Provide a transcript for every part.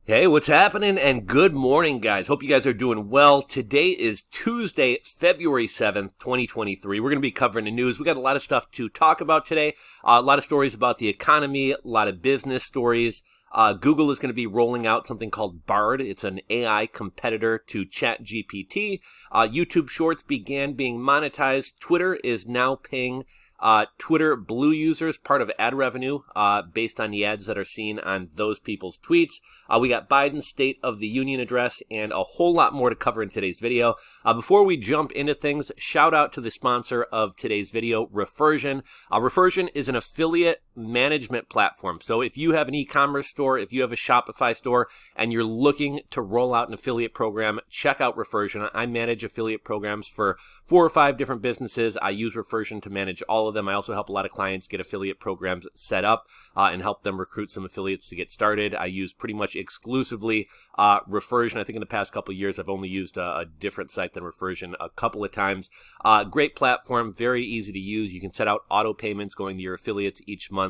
Hey, what's happening? And good morning, guys. Hope you guys are doing well. Today is Tuesday, February 7th, 2023. We're going to be covering the news. We got a lot of stuff to talk about today. A lot of stories about the economy, a lot of business stories. Google is going to be rolling out something called BARD. It's an AI competitor to ChatGPT. YouTube Shorts began being monetized. Twitter is now paying Twitter Blue users part of ad revenue based on the ads that are seen on those people's tweets. We got Biden's State of the Union address and a whole lot more to cover in today's video. Before we jump into things, shout out to the sponsor of today's video, Refersion. Refersion is an affiliate management platform. So if you have an e-commerce store, if you have a Shopify store, and you're looking to roll out an affiliate program, check out Refersion. I manage affiliate programs for 4 or 5 different businesses. I use Refersion to manage all of them. I also help a lot of clients get affiliate programs set up and help them recruit some affiliates to get started. I use pretty much exclusively Refersion. I think in the past couple of years, I've only used a different site than Refersion a couple of times. Great platform, very easy to use. You can set out auto payments going to your affiliates each month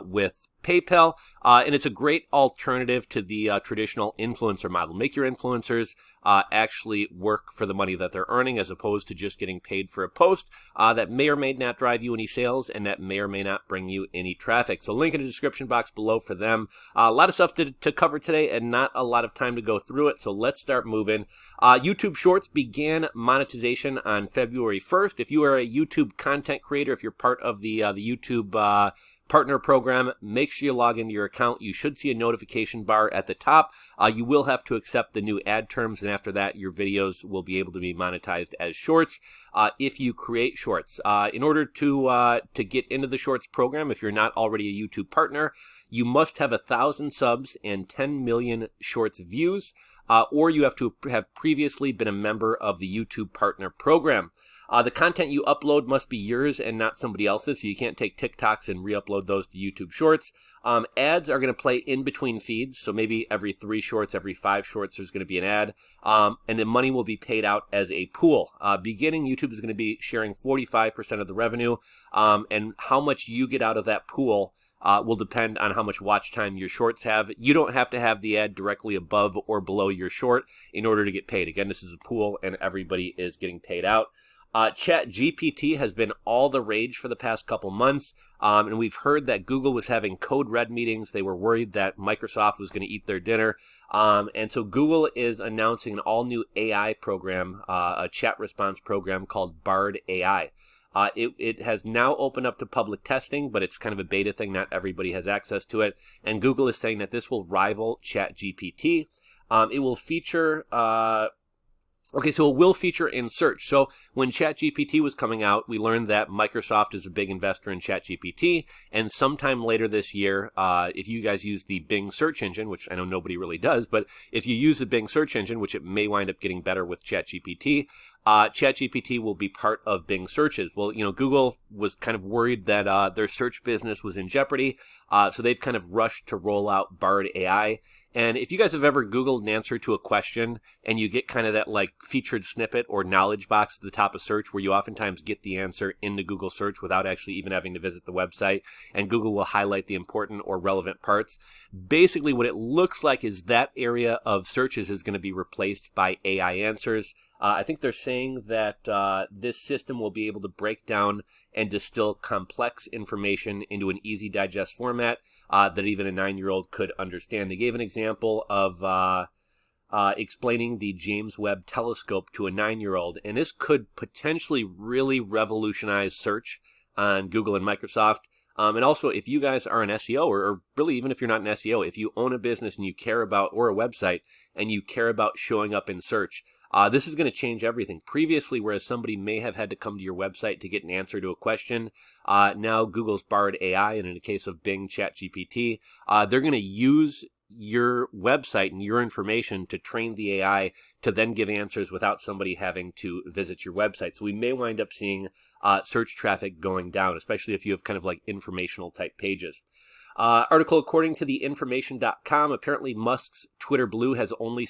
with PayPal, and it's a great alternative to the traditional influencer model. Make your influencers actually work for the money that they're earning as opposed to just getting paid for a post that may or may not drive you any sales and that may or may not bring you any traffic. So link in the description box below for them. A lot of stuff to cover today and not a lot of time to go through it, so let's start moving. YouTube Shorts began monetization on February 1st. If you are a YouTube content creator, if you're part of the YouTube partner program, make sure you log into your account. You should see a notification bar at the top. You will have to accept the new ad terms, and after that, your videos will be able to be monetized as shorts if you create shorts. In order to get into the shorts program, if you're not already a YouTube partner, you must have 1,000 subs and 10 million shorts views, or you have to have previously been a member of the YouTube partner program. The content you upload must be yours and not somebody else's, so you can't take TikToks and re-upload those to YouTube Shorts. Ads are going to play in between feeds, so maybe every 3 shorts, every 5 shorts, there's going to be an ad, and the money will be paid out as a pool. Beginning, YouTube is going to be sharing 45% of the revenue, and how much you get out of that pool will depend on how much watch time your shorts have. You don't have to have the ad directly above or below your short in order to get paid. Again, this is a pool, and everybody is getting paid out. ChatGPT has been all the rage for the past couple months, and we've heard that Google was having code red meetings. They were worried that Microsoft was going to eat their dinner, and so Google is announcing an all-new AI program, a chat response program called BARD AI. It has now opened up to public testing, but it's kind of a beta thing. Not everybody has access to it, and Google is saying that this will rival ChatGPT. It will feature... So it will feature in search. So when ChatGPT was coming out, we learned that Microsoft is a big investor in ChatGPT, and sometime later this year, if you guys use the Bing search engine, which I know nobody really does, but if you use the Bing search engine, which it may wind up getting better with ChatGPT, ChatGPT will be part of Bing searches. Well, Google was kind of worried that their search business was in jeopardy, so they've kind of rushed to roll out BARD AI. And if you guys have ever Googled an answer to a question and you get kind of that like featured snippet or knowledge box at the top of search where you oftentimes get the answer in the Google search without actually even having to visit the website, and Google will highlight the important or relevant parts. Basically what it looks like is that area of searches is going to be replaced by AI answers. I think they're saying that this system will be able to break down and distill complex information into an easy digest format that even a 9-year-old could understand. They gave an example of explaining the James Webb Telescope to a 9-year-old, and this could potentially really revolutionize search on Google and Microsoft. And also, if you guys are an SEO, or really even if you're not an SEO, if you own a business and you care about, or a website, and you care about showing up in search, this is going to change everything. Previously, whereas somebody may have had to come to your website to get an answer to a question, now Google's BARD AI, and in the case of Bing ChatGPT, they're going to use your website and your information to train the AI to then give answers without somebody having to visit your website. So we may wind up seeing search traffic going down, especially if you have kind of like informational type pages. Article according to the information.com, apparently Musk's Twitter Blue has only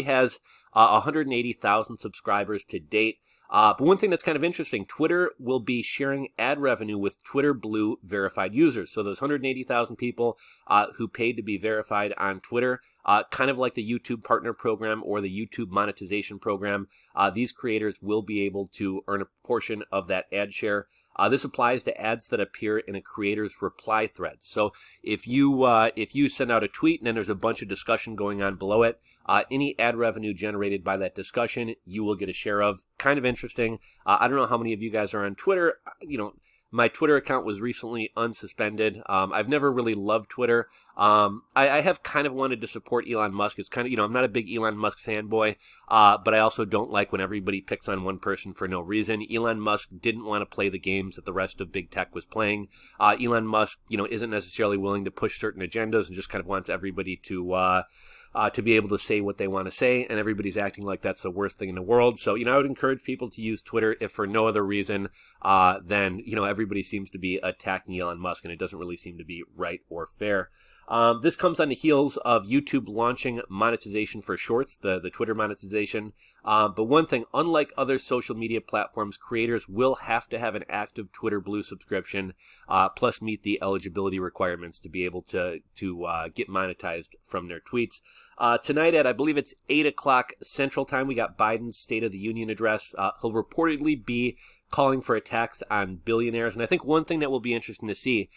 has 180,000 subscribers to date. But one thing that's kind of interesting, Twitter will be sharing ad revenue with Twitter Blue verified users. So those 180,000 people who paid to be verified on Twitter, kind of like the YouTube Partner Program or the YouTube Monetization Program, these creators will be able to earn a portion of that ad share. This applies to ads that appear in a creator's reply thread. So if you send out a tweet and then there's a bunch of discussion going on below it, any ad revenue generated by that discussion, you will get a share of. Kind of interesting. I don't know how many of you guys are on Twitter. My Twitter account was recently unsuspended. I've never really loved Twitter. I have kind of wanted to support Elon Musk. It's kind of, I'm not a big Elon Musk fanboy, but I also don't like when everybody picks on one person for no reason. Elon Musk didn't want to play the games that the rest of big tech was playing. Elon Musk, isn't necessarily willing to push certain agendas and just kind of wants everybody to be able to say what they want to say, and everybody's acting like that's the worst thing in the world. So, I would encourage people to use Twitter if for no other reason than, everybody seems to be attacking Elon Musk, and it doesn't really seem to be right or fair. This comes on the heels of YouTube launching monetization for Shorts, the Twitter monetization. But one thing, unlike other social media platforms, creators will have to have an active Twitter Blue subscription, plus meet the eligibility requirements to be able to get monetized from their tweets. Tonight at, I believe it's 8 o'clock Central Time, we got Biden's State of the Union address. He'll reportedly be calling for a tax on billionaires. And I think one thing that will be interesting to see,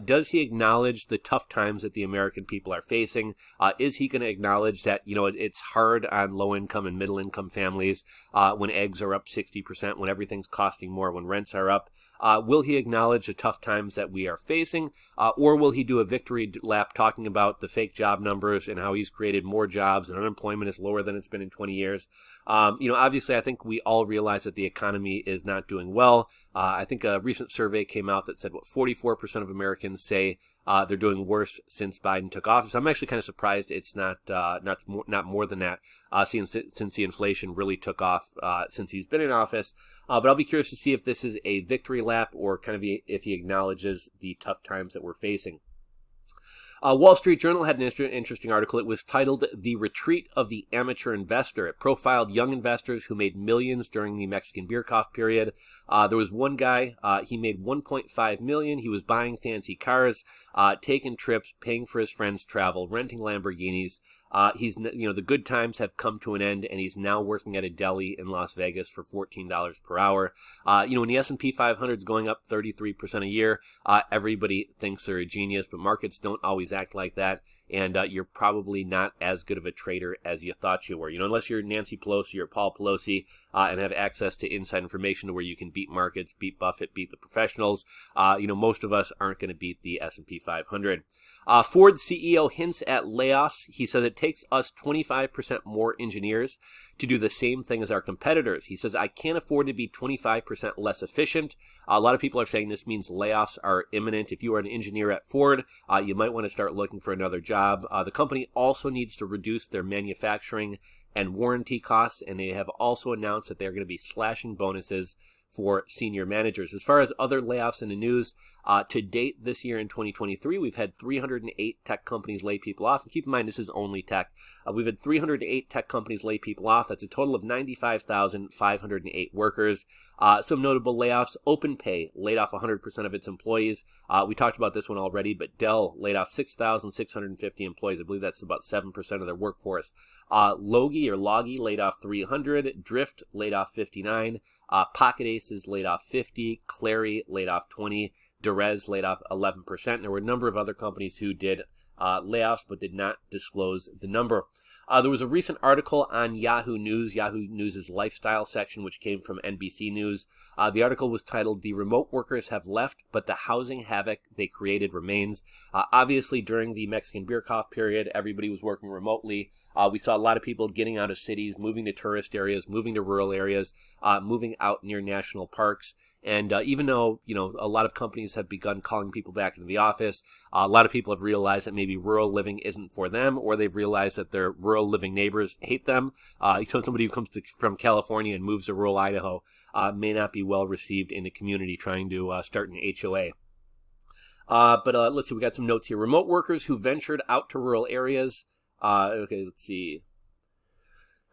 does he acknowledge the tough times that the American people are facing? Is he going to acknowledge that, it's hard on low-income and middle-income families when eggs are up 60%, when everything's costing more, when rents are up? Will he acknowledge the tough times that we are facing? Or will he do a victory lap talking about the fake job numbers and how he's created more jobs and unemployment is lower than it's been in 20 years? Obviously, I think we all realize that the economy is not doing well. I think a recent survey came out that said 44% of Americans say they're doing worse since Biden took office. I'm actually kind of surprised it's not more than that, since the inflation really took off since he's been in office. But I'll be curious to see if this is a victory lap or kind of if he acknowledges the tough times that we're facing. Wall Street Journal had an interesting article. It was titled "The Retreat of the Amateur Investor." It profiled young investors who made millions during the Mexican beer cough period. There was one guy, he made $1.5 million. He was buying fancy cars, taking trips, paying for his friends' travel, renting Lamborghinis. The good times have come to an end, and he's now working at a deli in Las Vegas for $14 per hour. When the S&P 500 is going up 33% a year, everybody thinks they're a genius, but markets don't always act like that. And you're probably not as good of a trader as you thought you were. Unless you're Nancy Pelosi or Paul Pelosi and have access to inside information to where you can beat markets, beat Buffett, beat the professionals. Most of us aren't going to beat the S&P 500. Ford CEO hints at layoffs. He says it takes us 25% more engineers to do the same thing as our competitors. He says, I can't afford to be 25% less efficient. A lot of people are saying this means layoffs are imminent. If you are an engineer at Ford, you might want to start looking for another job. The company also needs to reduce their manufacturing and warranty costs, and they have also announced that they're going to be slashing bonuses for senior managers. As far as other layoffs in the news, to date this year in 2023, we've had 308 tech companies lay people off. And keep in mind, this is only tech. We've had 308 tech companies lay people off. That's a total of 95,508 workers. Some notable layoffs. OpenPay laid off 100% of its employees. We talked about this one already, but Dell laid off 6,650 employees. I believe that's about 7% of their workforce. Logi laid off 300. Drift laid off 59. Pocket Aces laid off 50. Clary laid off 20. Derez laid off 11%. There were a number of other companies who did layoffs but did not disclose the number. There was a recent article on Yahoo News' lifestyle section, which came from NBC News. The article was titled, "The Remote Workers Have Left, but the Housing Havoc They Created Remains." Obviously, during the Mexican beer cough period, everybody was working remotely. We saw a lot of people getting out of cities, moving to tourist areas, moving to rural areas, moving out near national parks. And even though, a lot of companies have begun calling people back into the office, a lot of people have realized that maybe rural living isn't for them, or they've realized that their rural living neighbors hate them. Somebody who comes from California and moves to rural Idaho may not be well received in the community trying to start an HOA. But let's see, we got some notes here. Remote workers who ventured out to rural areas. Okay, let's see.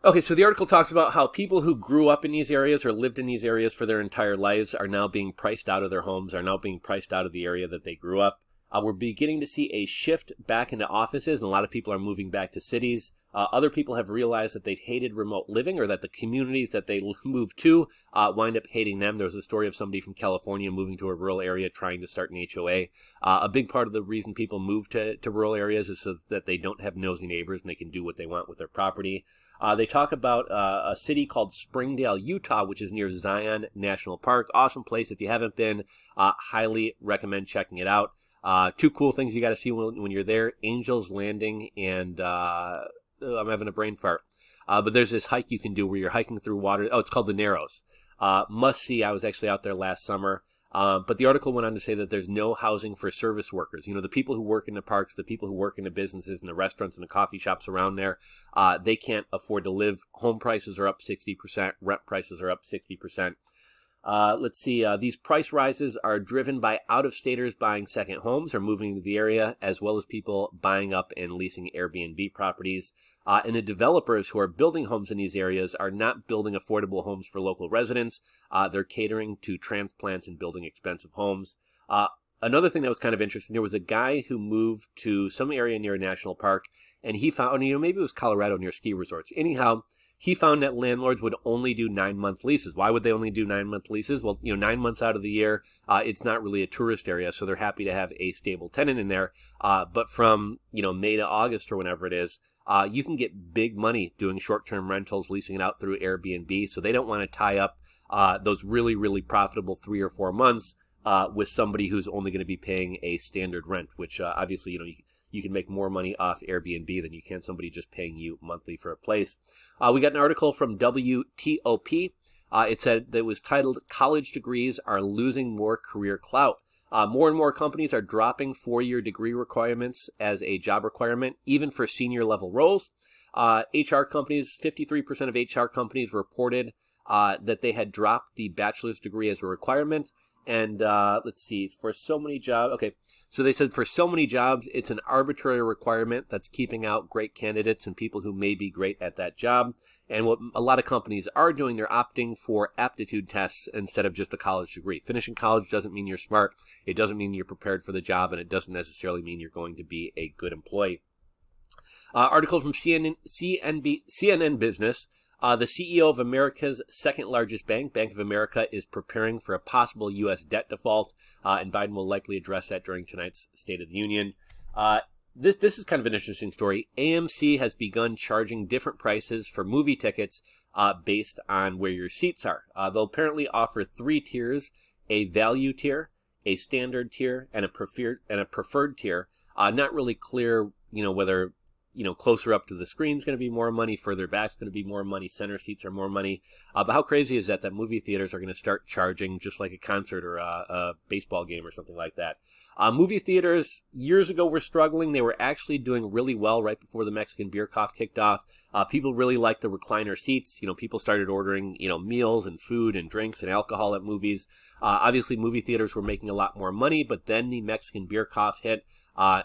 Okay, so the article talks about how people who grew up in these areas or lived in these areas for their entire lives are now being priced out of their homes, are now being priced out of the area that they grew up. We're beginning to see a shift back into offices, and a lot of people are moving back to cities. Other people have realized that they've hated remote living, or that the communities that they moved to wind up hating them. There was a story of somebody from California moving to a rural area trying to start an HOA. A big part of the reason people move to rural areas is so that they don't have nosy neighbors and they can do what they want with their property. They talk about a city called Springdale, Utah, which is near Zion National Park. Awesome place. If you haven't been, highly recommend checking it out. Two cool things you got to see when you're there: Angel's Landing and I'm having a brain fart. But there's this hike you can do where you're hiking through water. Oh, it's called the Narrows. Must see. I was actually out there last summer. But the article went on to say that there's no housing for service workers. You know, the people who work in the parks, the people who work in the businesses and the restaurants and the coffee shops around there, they can't afford to live. Home prices are up 60%. Rent prices are up 60%. Let's see. These price rises are driven by out-of-staters buying second homes or moving to the area, as well as people buying up and leasing Airbnb properties. And the developers who are building homes in these areas are not building affordable homes for local residents. They're catering to transplants and building expensive homes. Another thing that was kind of interesting, there was a guy who moved to some area near a national park, and he found, maybe it was Colorado near ski resorts. Anyhow, he found that landlords would only do 9-month leases. Why would they only do 9-month leases? Well, 9 months out of the year, it's not really a tourist area, so they're happy to have a stable tenant in there. But from, May to August or whenever it is, you can get big money doing short-term rentals, leasing it out through Airbnb. So they don't want to tie up those really, really profitable 3 or 4 months with somebody who's only going to be paying a standard rent, which obviously, you can make more money off Airbnb than you can somebody just paying you monthly for a place. We got an article from WTOP. It said that it was titled, "College Degrees Are Losing More Career Clout." More and more companies are dropping 4-year degree requirements as a job requirement, even for senior level roles. HR companies, 53% of HR companies reported that they had dropped the bachelor's degree as a requirement. And let's see, for so many jobs, okay, so they said for so many jobs, it's an arbitrary requirement that's keeping out great candidates and people who may be great at that job. And what a lot of companies are doing, they're opting for aptitude tests instead of just a college degree. Finishing college doesn't mean you're smart. It doesn't mean you're prepared for the job, and it doesn't necessarily mean you're going to be a good employee. Article from CNN Business. The CEO of America's second largest bank, Bank of America, is preparing for a possible U.S. debt default, and Biden will likely address that during tonight's State of the Union. This is kind of an interesting story. AMC has begun charging different prices for movie tickets based on where your seats are. They'll apparently offer 3 tiers: a value tier, a standard tier, and a preferred tier. Not really clear, whether closer up to the screen is going to be more money, further back is going to be more money, center seats are more money. But how crazy is that movie theaters are going to start charging just like a concert or a baseball game or something like that? Movie theaters years ago were struggling. They were actually doing really well right before the Mexican beer cough kicked off. People really liked the recliner seats. People started ordering, meals and food and drinks and alcohol at movies. Obviously, movie theaters were making a lot more money, but then the Mexican beer cough hit.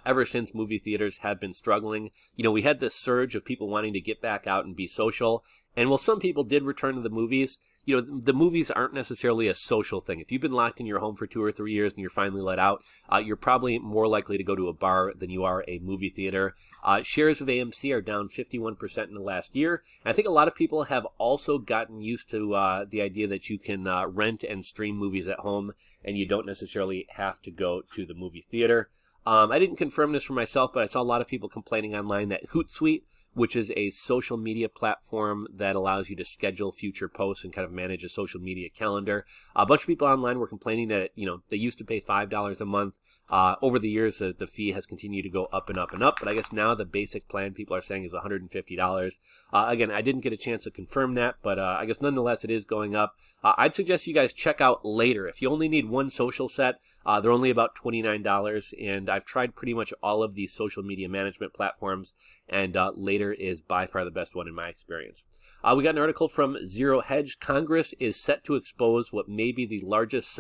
Ever since, movie theaters have been struggling. We had this surge of people wanting to get back out and be social. And while some people did return to the movies, the movies aren't necessarily a social thing. If you've been locked in your home for 2 or 3 years and you're finally let out, you're probably more likely to go to a bar than you are a movie theater. Shares of AMC are down 51% in the last year. And I think a lot of people have also gotten used to the idea that you can rent and stream movies at home, and you don't necessarily have to go to the movie theater. I didn't confirm this for myself, but I saw a lot of people complaining online that Hootsuite, which is a social media platform that allows you to schedule future posts and kind of manage a social media calendar. A bunch of people online were complaining that, they used to pay $5 a month. Over the years, the fee has continued to go up and up and up, but I guess now the basic plan people are saying is $150. Again, I didn't get a chance to confirm that, but I guess nonetheless it is going up. I'd suggest you guys check out Later. If you only need one social set, they're only about $29, and I've tried pretty much all of these social media management platforms, and Later is by far the best one in my experience. We got an article from Zero Hedge. Congress is set to expose what may be the largest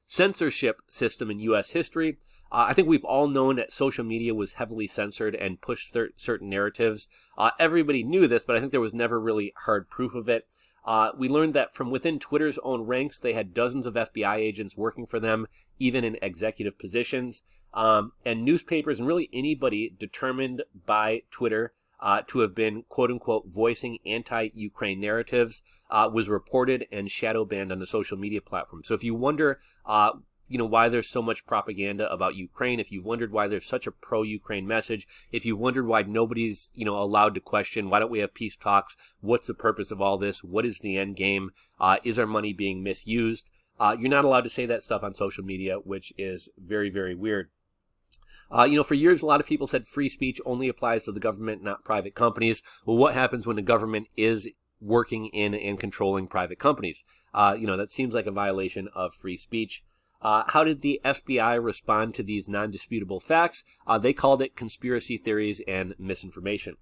censorship system in U.S. history. I think we've all known that social media was heavily censored and pushed certain narratives. Everybody knew this, but I think there was never really hard proof of it. We learned that from within Twitter's own ranks, they had dozens of FBI agents working for them, even in executive positions. And newspapers and really anybody determined by Twitter to have been, quote unquote, voicing anti-Ukraine narratives was reported and shadow banned on the social media platform. So if you wonder, why there's so much propaganda about Ukraine, if you've wondered why there's such a pro-Ukraine message, if you've wondered why nobody's, allowed to question, why don't we have peace talks? What's the purpose of all this? What is the end game? Is our money being misused? You're not allowed to say that stuff on social media, which is very, very weird. For years, a lot of people said free speech only applies to the government, not private companies. Well, what happens when the government is working in and controlling private companies? That seems like a violation of free speech. How did the FBI respond to these non-disputable facts? They called it conspiracy theories and misinformation.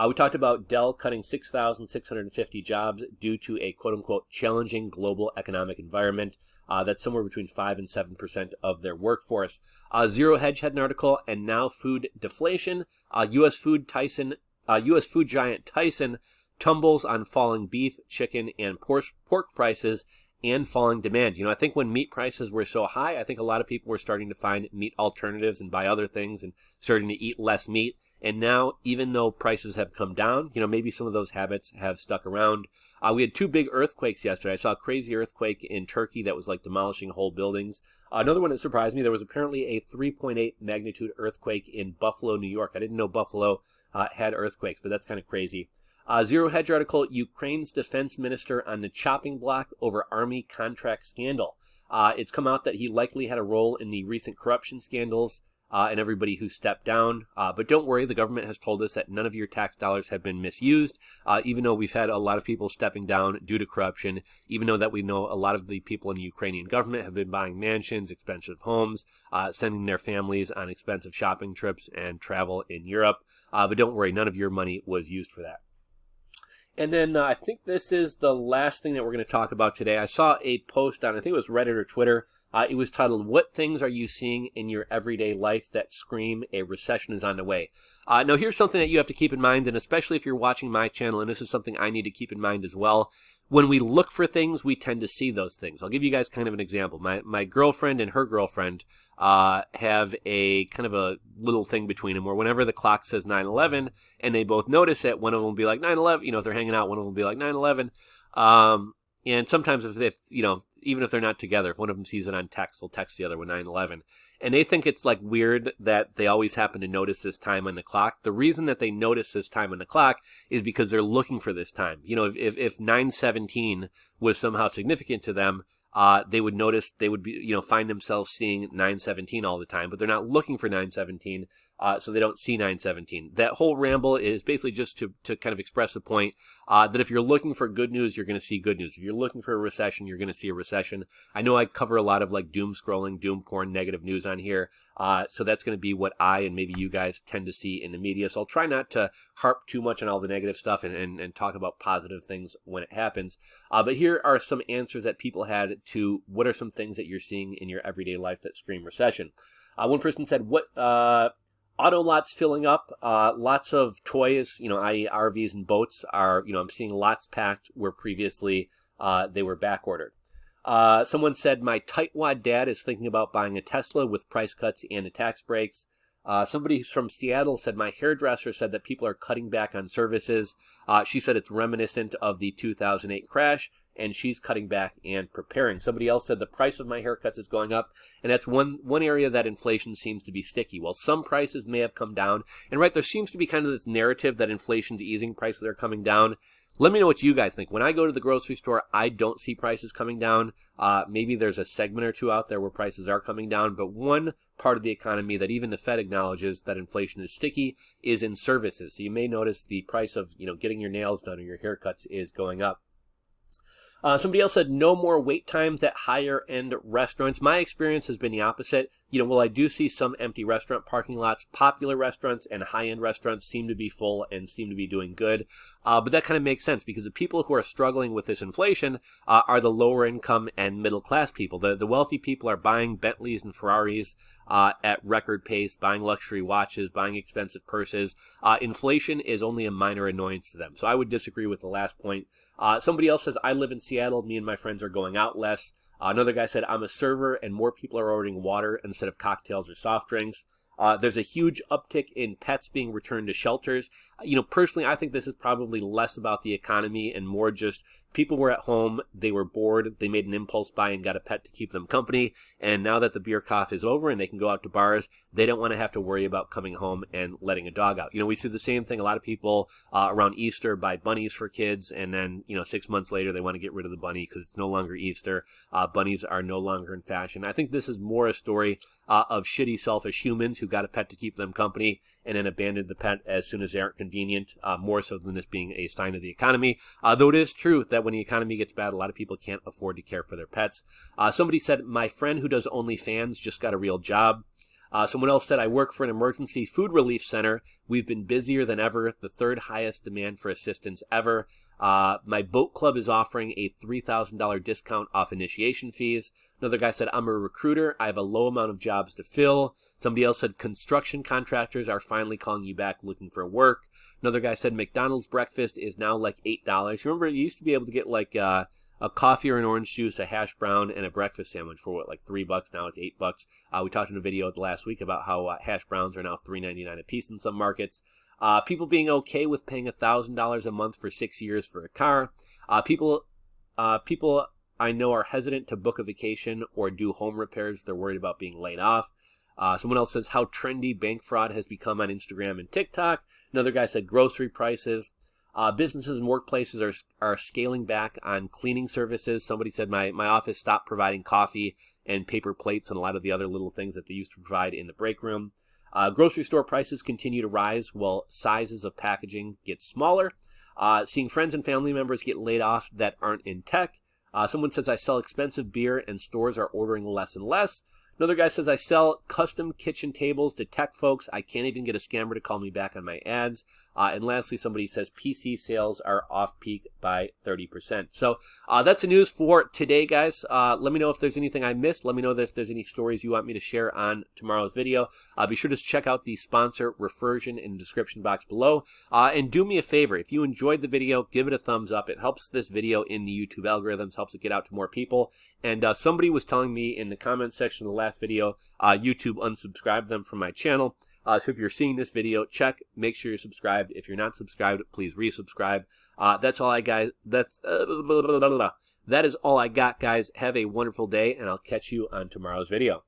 We talked about Dell cutting 6,650 jobs due to a quote-unquote challenging global economic environment. That's somewhere between 5 and 7% of their workforce. Zero Hedge had an article, and now food deflation. U.S. food giant Tyson tumbles on falling beef, chicken, and pork prices and falling demand. I think when meat prices were so high, I think a lot of people were starting to find meat alternatives and buy other things and starting to eat less meat. And now, even though prices have come down, maybe some of those habits have stuck around. We had 2 big earthquakes yesterday. I saw a crazy earthquake in Turkey that was like demolishing whole buildings. Another one that surprised me, there was apparently a 3.8 magnitude earthquake in Buffalo, New York. I didn't know Buffalo had earthquakes, but that's kind of crazy. Zero Hedge article, Ukraine's defense minister on the chopping block over army contract scandal. It's come out that he likely had a role in the recent corruption scandals and everybody who stepped down. But don't worry, the government has told us that none of your tax dollars have been misused, even though we've had a lot of people stepping down due to corruption, even though that we know a lot of the people in the Ukrainian government have been buying mansions, expensive homes, sending their families on expensive shopping trips and travel in Europe. But don't worry, none of your money was used for that. And then I think this is the last thing that we're going to talk about today. I saw a post on, I think it was Reddit or Twitter. It was titled, "What Things Are You Seeing in Your Everyday Life That Scream a Recession is on the Way?" Now, here's something that you have to keep in mind, and especially if you're watching my channel, and this is something I need to keep in mind as well. When we look for things, we tend to see those things. I'll give you guys kind of an example. My girlfriend and her girlfriend have a kind of a little thing between them where whenever the clock says 9/11 and they both notice it, one of them will be like 9/11. If they're hanging out, one of them will be like 9/11. And sometimes if even if they're not together, if one of them sees it on text, they'll text the other one 9/11. And they think it's like weird that they always happen to notice this time on the clock. The reason that they notice this time on the clock is because they're looking for this time. If 9/17 was somehow significant to them, they would notice, they would be, find themselves seeing 9/17 all the time, but they're not looking for 9/17. So they don't see 9/17. That whole ramble is basically just to kind of express the point that if you're looking for good news, you're going to see good news. If you're looking for a recession, you're going to see a recession. I know I cover a lot of like doom scrolling, doom porn, negative news on here. So that's going to be what I and maybe you guys tend to see in the media. So I'll try not to harp too much on all the negative stuff and talk about positive things when it happens. But here are some answers that people had to what are some things that you're seeing in your everyday life that scream recession. One person said, auto lots filling up, lots of toys, i.e. RVs and boats are, I'm seeing lots packed where previously they were back ordered. Someone said, my tightwad dad is thinking about buying a Tesla with price cuts and the tax breaks. Somebody from Seattle said, my hairdresser said that people are cutting back on services. She said it's reminiscent of the 2008 crash, and she's cutting back and preparing. Somebody else said the price of my haircuts is going up, and that's one area that inflation seems to be sticky. Well, some prices may have come down, and right, there seems to be kind of this narrative that inflation's easing, prices are coming down. Let me know what you guys think. When I go to the grocery store, I don't see prices coming down. Maybe there's a segment or two out there where prices are coming down, but one part of the economy that even the Fed acknowledges that inflation is sticky is in services. So you may notice the price of, getting your nails done or your haircuts is going up. Somebody else said no more wait times at higher end restaurants. My experience has been the opposite. While I do see some empty restaurant parking lots, popular restaurants and high end restaurants seem to be full and seem to be doing good. But that kind of makes sense because the people who are struggling with this inflation are the lower income and middle class people. The wealthy people are buying Bentleys and Ferraris at record pace, buying luxury watches, buying expensive purses. Inflation is only a minor annoyance to them. So I would disagree with the last point. Somebody else says, I live in Seattle. Me and my friends are going out less. Another guy said, I'm a server and more people are ordering water instead of cocktails or soft drinks. There's a huge uptick in pets being returned to shelters. Personally, I think this is probably less about the economy and more just people were at home, they were bored, they made an impulse buy and got a pet to keep them company. And now that the beer cough is over and they can go out to bars, they don't want to have to worry about coming home and letting a dog out. We see the same thing. A lot of people around Easter buy bunnies for kids, and then 6 months later they want to get rid of the bunny because it's no longer Easter. Bunnies are no longer in fashion. I think this is more a story of shitty, selfish humans who got a pet to keep them company and then abandoned the pet as soon as they aren't convenient, more so than this being a sign of the economy. Though it is true that when the economy gets bad, a lot of people can't afford to care for their pets. Somebody said, my friend who does OnlyFans just got a real job. Someone else said, I work for an emergency food relief center. We've been busier than ever, the third highest demand for assistance ever. My boat club is offering a $3,000 discount off initiation fees. Another guy said, I'm a recruiter. I have a low amount of jobs to fill. Somebody else said, construction contractors are finally calling you back looking for work. Another guy said, McDonald's breakfast is now like $8. Remember, you used to be able to get like a coffee or an orange juice, a hash brown, and a breakfast sandwich for what, like $3? Now it's $8. We talked in a video last week about how hash browns are now $3.99 a piece in some markets. People being okay with paying $1,000 a month for 6 years for a car. People I know are hesitant to book a vacation or do home repairs. They're worried about being laid off. Someone else says how trendy bank fraud has become on Instagram and TikTok. Another guy said grocery prices. Businesses and workplaces are scaling back on cleaning services. Somebody said my office stopped providing coffee and paper plates and a lot of the other little things that they used to provide in the break room. Grocery store prices continue to rise while sizes of packaging get smaller. Seeing friends and family members get laid off that aren't in tech. Someone says I sell expensive beer and stores are ordering less and less. Another guy says I sell custom kitchen tables to tech folks. I can't even get a scammer to call me back on my ads. And lastly, somebody says PC sales are off peak by 30%. So that's the news for today, guys. Let me know if there's anything I missed. Let me know if there's any stories you want me to share on tomorrow's video. Be sure to check out the sponsor reversion in the description box below. And do me a favor. If you enjoyed the video, give it a thumbs up. It helps this video in the YouTube algorithms, helps it get out to more people. And somebody was telling me in the comments section of the last video, YouTube unsubscribed them from my channel. So if you're seeing this video, make sure you're subscribed. If you're not subscribed, please resubscribe. That's all I got. That is all I got, guys. Have a wonderful day, and I'll catch you on tomorrow's video.